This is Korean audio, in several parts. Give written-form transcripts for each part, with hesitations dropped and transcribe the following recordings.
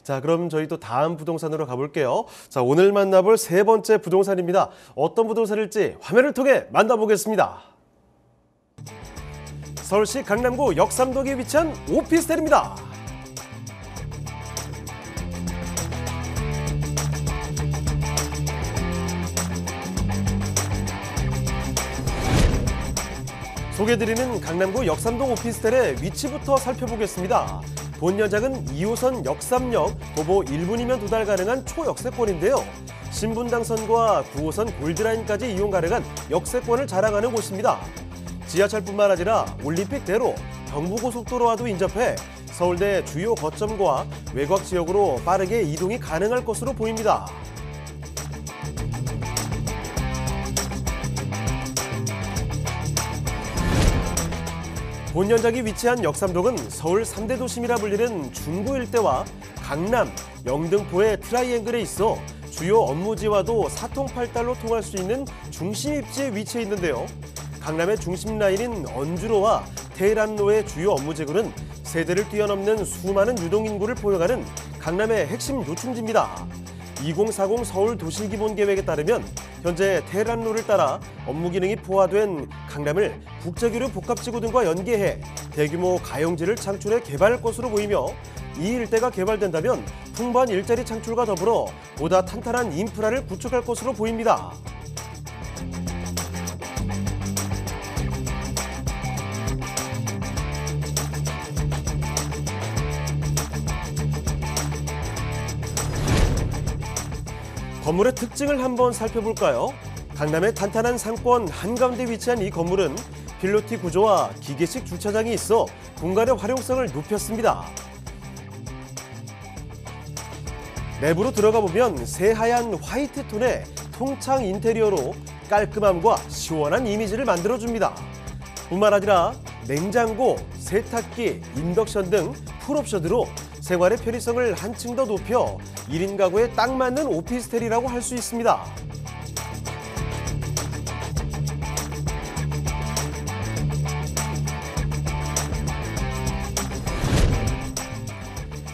자, 그럼 저희 또 다음 부동산으로 가볼게요. 자, 오늘 만나볼 세 번째 부동산입니다. 어떤 부동산일지 화면을 통해 만나보겠습니다. 서울시 강남구 역삼동에 위치한 오피스텔입니다. 소개해드리는 강남구 역삼동 오피스텔의 위치부터 살펴보겠습니다. 본 연장은 2호선 역삼역 도보 1분이면 도달 가능한 초역세권인데요. 신분당선과 9호선 골드라인까지 이용 가능한 역세권을 자랑하는 곳입니다. 지하철뿐만 아니라 올림픽대로, 경부고속도로와도 인접해 서울대 주요 거점과 외곽 지역으로 빠르게 이동이 가능할 것으로 보입니다. 본 연장이 위치한 역삼동은 서울 3대 도심이라 불리는 중구 일대와 강남, 영등포의 트라이앵글에 있어 주요 업무지와도 사통팔달로 통할 수 있는 중심 입지에 위치해 있는데요. 강남의 중심 라인인 언주로와 테헤란로의 주요 업무지구는 세대를 뛰어넘는 수많은 유동인구를 포용하는 강남의 핵심 요충지입니다. 2040 서울 도시기본계획에 따르면 현재 테헤란로를 따라 업무 기능이 포화된 강남을 국제교류 복합지구 등과 연계해 대규모 가용지를 창출해 개발할 것으로 보이며 이 일대가 개발된다면 풍부한 일자리 창출과 더불어 보다 탄탄한 인프라를 구축할 것으로 보입니다. 건물의 특징을 한번 살펴볼까요? 강남의 탄탄한 상권 한가운데 위치한 이 건물은 필로티 구조와 기계식 주차장이 있어 공간의 활용성을 높였습니다. 내부로 들어가 보면 새하얀 화이트 톤의 통창 인테리어로 깔끔함과 시원한 이미지를 만들어줍니다. 뿐만 아니라 냉장고, 세탁기, 인덕션 등 풀옵션으로 생활의 편의성을 한층 더 높여 1인 가구에 딱 맞는 오피스텔이라고 할 수 있습니다.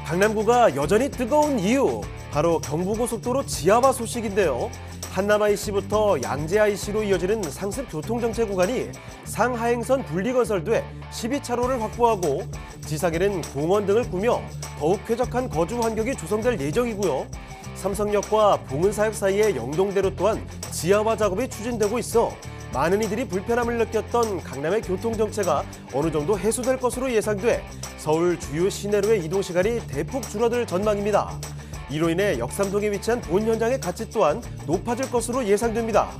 강남구가 여전히 뜨거운 이유, 바로 경부고속도로 지하화 소식인데요. 한남 IC부터 양재 IC로 이어지는 상습 교통정체 구간이 상하행선 분리건설돼 12차로를 확보하고 지상에는 공원 등을 꾸며 더욱 쾌적한 거주 환경이 조성될 예정이고요. 삼성역과 봉은사역 사이의 영동대로 또한 지하화 작업이 추진되고 있어 많은 이들이 불편함을 느꼈던 강남의 교통정체가 어느 정도 해소될 것으로 예상돼 서울 주요 시내로의 이동시간이 대폭 줄어들 전망입니다. 이로 인해 역삼동에 위치한 본 현장의 가치 또한 높아질 것으로 예상됩니다.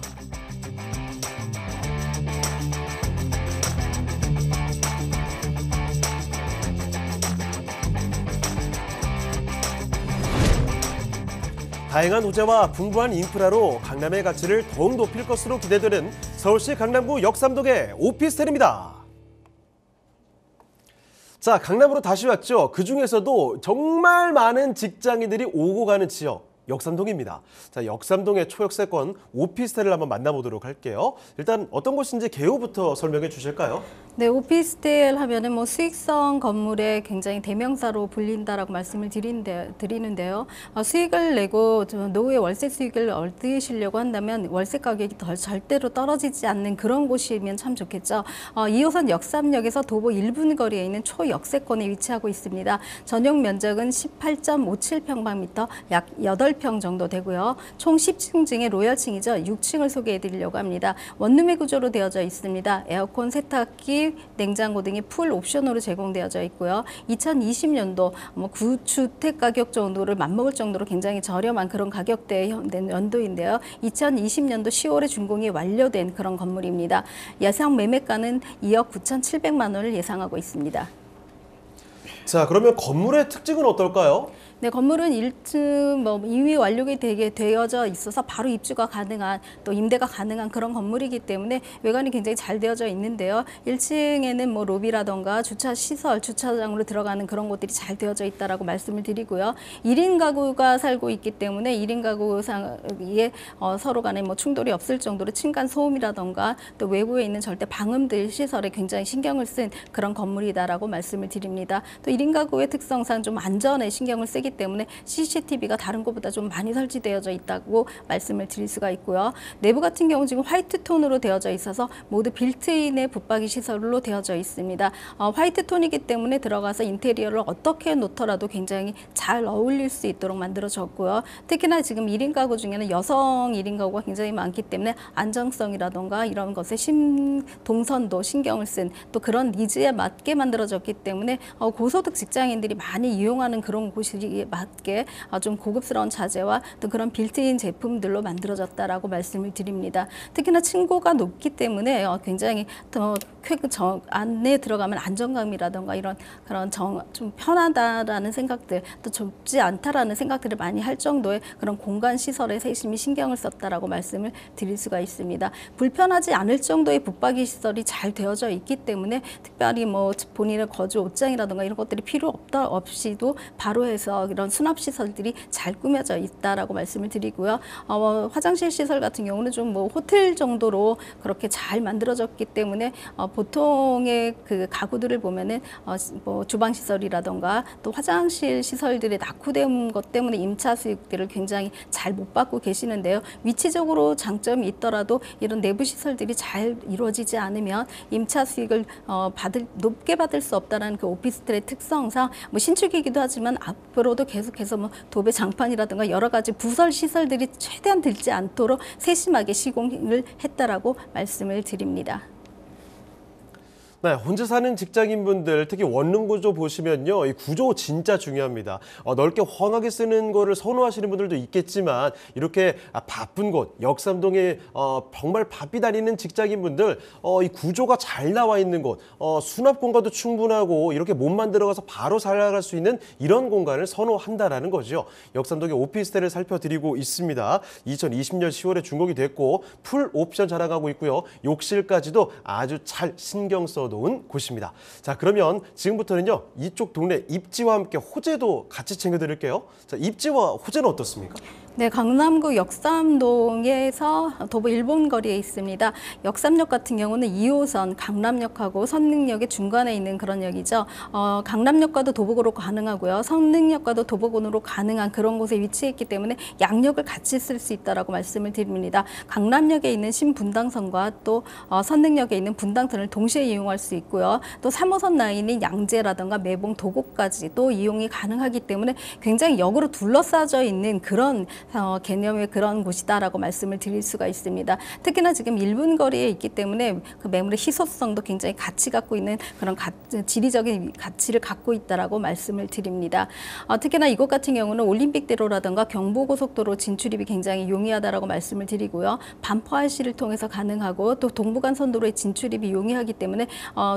다양한 호재와 풍부한 인프라로 강남의 가치를 더욱 높일 것으로 기대되는 서울시 강남구 역삼동의 오피스텔입니다. 자, 강남으로 다시 왔죠. 그중에서도 정말 많은 직장인들이 오고 가는 지역, 역삼동입니다. 자, 역삼동의 초역세권 오피스텔을 한번 만나보도록 할게요. 일단 어떤 곳인지 개요부터 설명해 주실까요? 네, 오피스텔 하면은 뭐 수익성 건물의 굉장히 대명사로 불린다라고 말씀을 드리는데요. 수익을 내고 노후의 월세 수익을 얻으시려고 한다면 월세 가격이 절대로 떨어지지 않는 그런 곳이면 참 좋겠죠. 2호선 역삼역에서 도보 1분 거리에 있는 초역세권에 위치하고 있습니다. 전용 면적은 18.57평방미터, 약 8평 정도 되고요. 총 10층 중에 로열층이죠. 6층을 소개해 드리려고 합니다. 원룸의 구조로 되어져 있습니다. 에어컨, 세탁기, 냉장고 등이 풀 옵션으로 제공되어져 있고요. 2020년도 9주택 가격 정도를 맞먹을 정도로 굉장히 저렴한 그런 가격대의 연도인데요. 2020년도 10월에 준공이 완료된 그런 건물입니다. 예상 매매가는 2억 9,700만 원을 예상하고 있습니다. 자, 그러면 건물의 특징은 어떨까요? 네, 건물은 1층 이미 완료가 되어져 있어서 바로 입주가 가능한 또 임대가 가능한 그런 건물이기 때문에 외관이 굉장히 잘 되어져 있는데요. 1층에는 로비라던가 주차 시설, 주차장으로 들어가는 그런 곳들이 잘 되어져 있다라고 말씀을 드리고요. 1인 가구가 살고 있기 때문에 1인 가구 사이에 서로 간에 충돌이 없을 정도로 층간 소음이라던가 또 외부에 있는 절대 방음들 시설에 굉장히 신경을 쓴 그런 건물이다라고 말씀을 드립니다. 또 1인 가구의 특성상 좀 안전에 신경을 쓰기 때문에 CCTV가 다른 곳보다 좀 많이 설치되어져 있다고 말씀을 드릴 수가 있고요. 내부 같은 경우 지금 화이트 톤으로 되어져 있어서 모두 빌트인의 붙박이 시설로 되어져 있습니다. 화이트 톤이기 때문에 들어가서 인테리어를 어떻게 놓더라도 굉장히 잘 어울릴 수 있도록 만들어졌고요. 특히나 지금 1인 가구 중에는 여성 1인 가구가 굉장히 많기 때문에 안정성이라던가 이런 것에 동선도 신경을 쓴 또 그런 니즈에 맞게 만들어졌기 때문에 고소득 직장인들이 많이 이용하는 그런 곳이 맞게 좀 고급스러운 자재와 또 그런 빌트인 제품들로 만들어졌다라고 말씀을 드립니다. 특히나 층고가 높기 때문에 굉장히 더 안에 들어가면 안정감이라던가 이런 그런 좀 편하다라는 생각들 또 좁지 않다라는 생각들을 많이 할 정도의 그런 공간 시설에 세심히 신경을 썼다라고 말씀을 드릴 수가 있습니다. 불편하지 않을 정도의 붙박이 시설이 잘 되어져 있기 때문에 특별히 뭐 본인의 거주 옷장이라든가 이런 것들이 필요 없이도 바로 해서 이런 수납 시설들이 잘 꾸며져 있다라고 말씀을 드리고요. 화장실 시설 같은 경우는 좀 뭐 호텔 정도로 그렇게 잘 만들어졌기 때문에 보통의 그 가구들을 보면은 뭐 주방 시설이라던가 또 화장실 시설들이 낙후된 것 때문에 임차 수익들을 굉장히 잘 못 받고 계시는데요. 위치적으로 장점이 있더라도 이런 내부 시설들이 잘 이루어지지 않으면 임차 수익을 높게 받을 수 없다는 그 오피스텔의 특성상 뭐 신축이기도 하지만 앞으로도 계속해서 뭐 도배 장판이라든가 여러 가지 부설 시설들이 최대한 들지 않도록 세심하게 시공을 했다라고 말씀을 드립니다. 네, 혼자 사는 직장인분들 특히 원룸 구조 보시면요, 이 구조 진짜 중요합니다. 넓게 훤하게 쓰는 거를 선호하시는 분들도 있겠지만 이렇게 바쁜 곳, 역삼동에 정말 바삐 다니는 직장인분들 이 구조가 잘 나와 있는 곳, 수납 공간도 충분하고 이렇게 몸만 들어가서 바로 살아갈 수 있는 이런 공간을 선호한다라는 거죠. 역삼동의 오피스텔을 살펴드리고 있습니다. 2020년 10월에 준공이 됐고 풀 옵션 자랑하고 있고요. 욕실까지도 아주 잘 신경 써놓은 곳입니다. 자, 그러면 지금부터는요, 이쪽 동네 입지와 함께 호재도 같이 챙겨드릴게요. 자, 입지와 호재는 어떻습니까? 네, 강남구 역삼동에서 도보 1번 거리에 있습니다. 역삼역 같은 경우는 2호선 강남역하고 선릉역의 중간에 있는 그런 역이죠. 강남역과도 도보고로 가능하고요. 선릉역과도 도보고로 가능한 그런 곳에 위치해 있기 때문에 양역을 같이 쓸 수 있다라고 말씀을 드립니다. 강남역에 있는 신분당선과 또 선릉역에 있는 분당선을 동시에 이용할 수 있고요. 또 3호선 라인인 양재라든가 매봉, 도곡까지 또 이용이 가능하기 때문에 굉장히 역으로 둘러싸져 있는 그런 개념의 그런 곳이다라고 말씀을 드릴 수가 있습니다. 특히나 지금 1분 거리에 있기 때문에 그 매물의 희소성도 굉장히 가치 갖고 있는 그런 지리적인 가치를 갖고 있다라고 말씀을 드립니다. 특히나 이곳 같은 경우는 올림픽대로라든가 경부고속도로 진출입이 굉장히 용이하다라고 말씀을 드리고요. 반포RC를 통해서 가능하고 또 동부간선도로의 진출입이 용이하기 때문에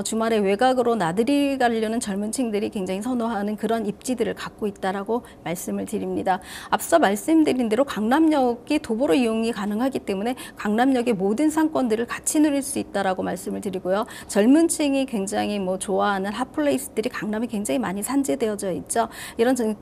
주말에 외곽으로 나들이 가려는 젊은 층들이 굉장히 선호하는 그런 입지들을 갖고 있다라고 말씀을 드립니다. 앞서 말씀드린 대로 강남역이 도보로 이용이 가능하기 때문에 강남역의 모든 상권들을 같이 누릴 수 있다라고 말씀을 드리고요. 젊은 층이 굉장히 뭐 좋아하는 핫플레이스들이 강남에 굉장히 많이 산재되어져 있죠.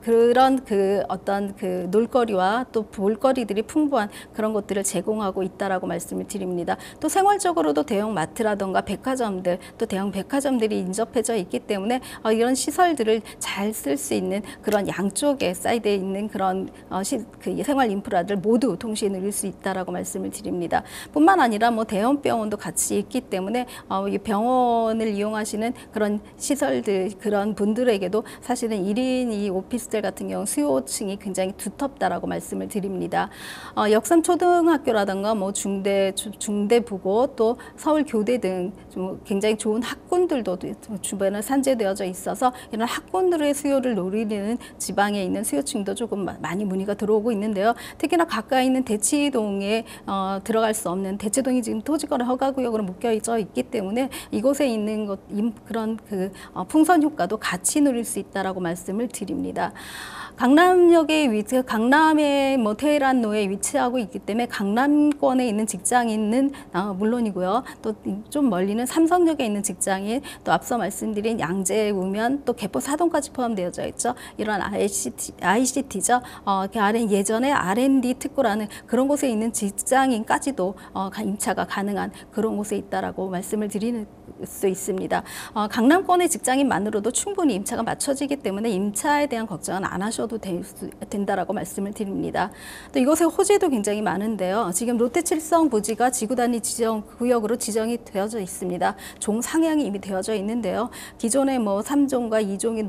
그런 어떤 그 놀거리와 또 볼거리들이 풍부한 그런 것들을 제공하고 있다라고 말씀을 드립니다. 또 생활적으로도 대형 마트라던가 백화점들 또 대형 백화점들이 인접해져 있기 때문에 이런 시설들을 잘 쓸 수 있는 그런 양쪽에 사이드에 있는 그런 생활 인프라들 모두 동시에 누릴 수 있다라고 말씀을 드립니다. 뿐만 아니라 뭐 대형 병원도 같이 있기 때문에 이 병원을 이용하시는 그런 시설들 그런 분들에게도 사실은 1인 이 오피스텔 같은 경우 수요층이 굉장히 두텁다라고 말씀을 드립니다. 역삼 초등학교라든가 뭐 중대부고 또 서울 교대 등 좀 굉장히 좋은 학군들도 주변에 산재되어져 있어서 이런 학군들의 수요를 노리는 지방에 있는 수요층도 조금 많이 문의가 들어오고 있는데요. 특히나 가까이 있는 대치동에 들어갈 수 없는 대치동이 지금 토지거래 허가구역으로 묶여져 있기 때문에 이곳에 있는 그런 풍선 효과도 같이 누릴 수 있다라고 말씀을 드립니다. 강남의 뭐 테헤란로에 위치하고 있기 때문에 강남권에 있는 직장인은 물론이고요. 또 좀 멀리는 삼성역에 있는 직장인, 또 앞서 말씀드린 양재, 우면, 또 개포, 사동까지 포함되어져 있죠. 이런 ICT죠. 예전에 R&D 특구라는 그런 곳에 있는 직장인까지도 임차가 가능한 그런 곳에 있다라고 말씀을 수 있습니다. 강남권의 직장인만으로도 충분히 임차가 맞춰지기 때문에 임차에 대한 걱정은 안 하셔도 된다라고 말씀을 드립니다. 또 이곳에 호재도 굉장히 많은데요. 지금 롯데칠성 부지가 지구 단위 지정 구역으로 지정이 되어져 있습니다. 종 상향이 이미 되어져 있는데요. 기존에 뭐 3종과 2종이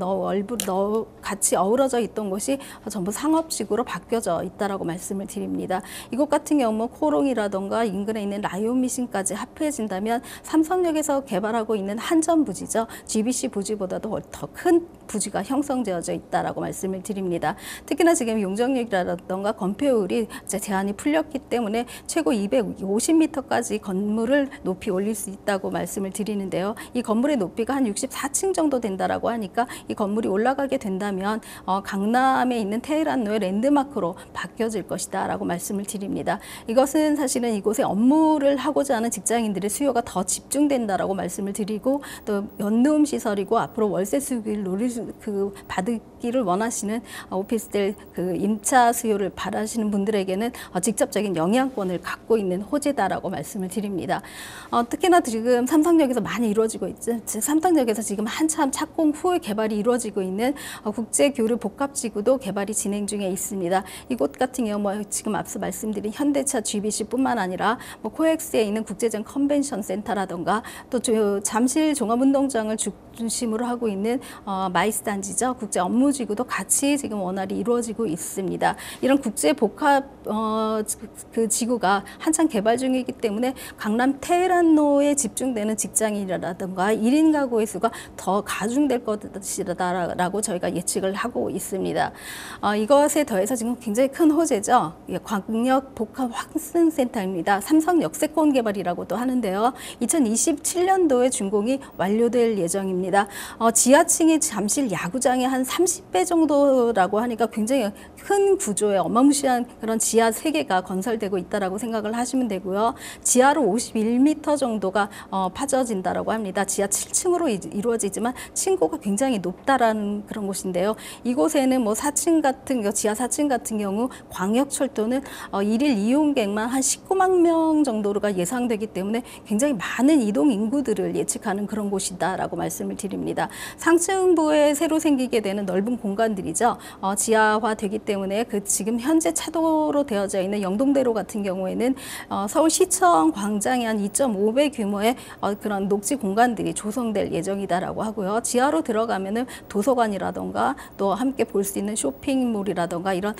같이 어우러져 있던 곳이 전부 상업지구로 바뀌어져 있다라고 말씀을 드립니다. 이곳 같은 경우 뭐 코롱이라던가 인근에 있는 라이온미신까지 합해진다면 삼성역에서 개발하고 있는 한전 부지죠. GBC 부지보다도 더 큰 부지가 형성되어져 있다라고 말씀을 드립니다. 특히나 지금 용적률이라던가 건폐율이 이제 제한이 풀렸기 때문에 최고 250m까지 건물을 높이 올릴 수 있다고 말씀을 드리는데요. 이 건물의 높이가 한 64층 정도 된다라고 하니까 이 건물이 올라가게 된다면 강남에 있는 테헤란로의 랜드마크로 바뀌어질 것이다라고 말씀을 드립니다. 이것은 사실은 이곳에 업무를 하고자 하는 직장인들의 수요가 더 집중된다라고 말씀을 드리고 또 연금 시설이고 앞으로 월세 수익을 받기를 원하시는 오피스텔 임차 수요를 바라시는 분들에게는 직접적인 영향권을 갖고 있는 호재다라고 말씀을 드립니다. 특히나 지금 삼성역에서 많이 이루어지고 있죠. 삼성역에서 지금 한참 착공 후에 개발이 이루어지고 있는 국제교류 복합지구도 개발이 진행 중에 있습니다. 이곳 같은 경우 뭐 지금 앞서 말씀드린 현대차 GBC뿐만 아니라 뭐 코엑스에 있는 국제전 컨벤션 센터라던가 또 잠실 종합운동장을 중심으로 하고 있는 마이스 단지죠. 국제 업무지구도 같이 지금 원활히 이루어지고 있습니다. 이런 국제 복합 지구가 한창 개발 중이기 때문에 강남 테헤란로에 집중되는 직장인이라든가 1인 가구의 수가 더 가중될 것이라고 저희가 예측을 하고 있습니다. 이것에 더해서 지금 굉장히 큰 호재죠. 광역 복합 환승센터입니다. 삼성 역세권 개발이라고도 하는데요. 2027년도에 준공이 완료될 예정입니다. 지하층이 잠실 야구장의 한 30배 정도라고 하니까 굉장히 큰 구조의 어마무시한 그런 지하 3개가 건설되고 있다라고 생각을 하시면 되고요. 지하로 51m 정도가 파져진다라고 합니다. 지하 7층으로 이루어지지만 층고가 굉장히 높다라는 그런 곳인데요. 이곳에는 뭐 4층 지하 4층 같은 경우 광역철도는 일일 이용객만 한 19만 명 정도가 예상되기 때문에 굉장히 많은 이동 인구들을 예측하는 그런 곳이다라고 말씀을 드립니다. 상층부에 새로 생기게 되는 넓은 공간들이죠. 지하화되기 때문에 지금 현재 차도로 되어져 있는 영동대로 같은 경우에는 서울시청 광장의 한 2.5배 규모의 그런 녹지 공간들이 조성될 예정이다라고 하고요. 지하로 들어가면은 도서관이라던가 또 함께 볼 수 있는 쇼핑몰이라던가 이런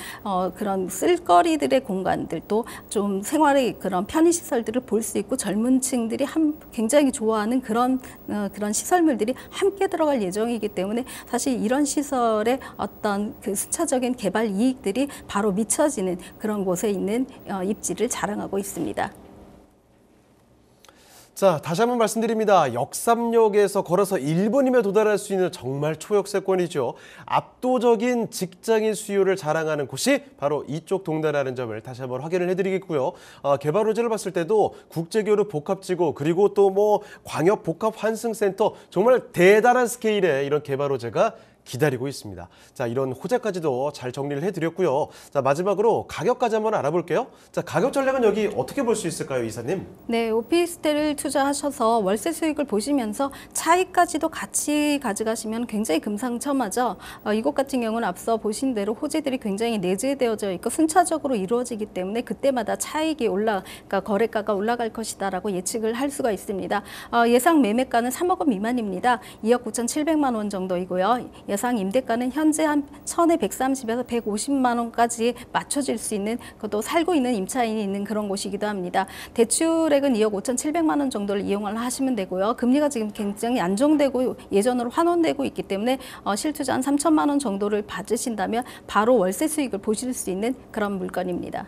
그런 쓸거리들의 공간들도 좀 생활의 그런 편의시설들을 볼 수 있고 젊은 층들이 굉장히 좋아하는 그런 시설물들이 함께 들어갈 예정이기 때문에 사실 이런 시설의 어떤 그 순차적인 개발 이익들이 바로 미쳐지는 그런 곳에 있는 입지를 자랑하고 있습니다. 자, 다시 한번 말씀드립니다. 역삼역에서 걸어서 1분이면 도달할 수 있는 정말 초역세권이죠. 압도적인 직장인 수요를 자랑하는 곳이 바로 이쪽 동네라는 점을 다시 한번 확인을 해드리겠고요. 개발 호재를 봤을 때도 국제교류 복합지구 그리고 또 뭐 광역 복합 환승센터 정말 대단한 스케일의 이런 개발 호재가 기다리고 있습니다. 자, 이런 호재까지도 잘 정리를 해드렸고요. 자, 마지막으로 가격까지 한번 알아볼게요. 자, 가격 전략은 여기 어떻게 볼 수 있을까요, 이사님? 네, 오피스텔을 투자하셔서 월세 수익을 보시면서 차익까지도 같이 가져가시면 굉장히 금상첨화죠. 이곳 같은 경우는 앞서 보신 대로 호재들이 굉장히 내재되어져 있고 순차적으로 이루어지기 때문에 그때마다 차익이 그러니까 거래가가 올라갈 것이다라고 예측을 할 수가 있습니다. 예상 매매가는 3억 원 미만입니다. 2억 9,700만 원 정도이고요. 예상 임대가는 현재 한 1,130에서 150만 원까지 맞춰질 수 있는 그것도 살고 있는 임차인이 있는 그런 곳이기도 합니다. 대출액은 2억 5,700만 원 정도를 이용을 하시면 되고요. 금리가 지금 굉장히 안정되고 예전으로 환원되고 있기 때문에 실투자 한 3천만 원 정도를 받으신다면 바로 월세 수익을 보실 수 있는 그런 물건입니다.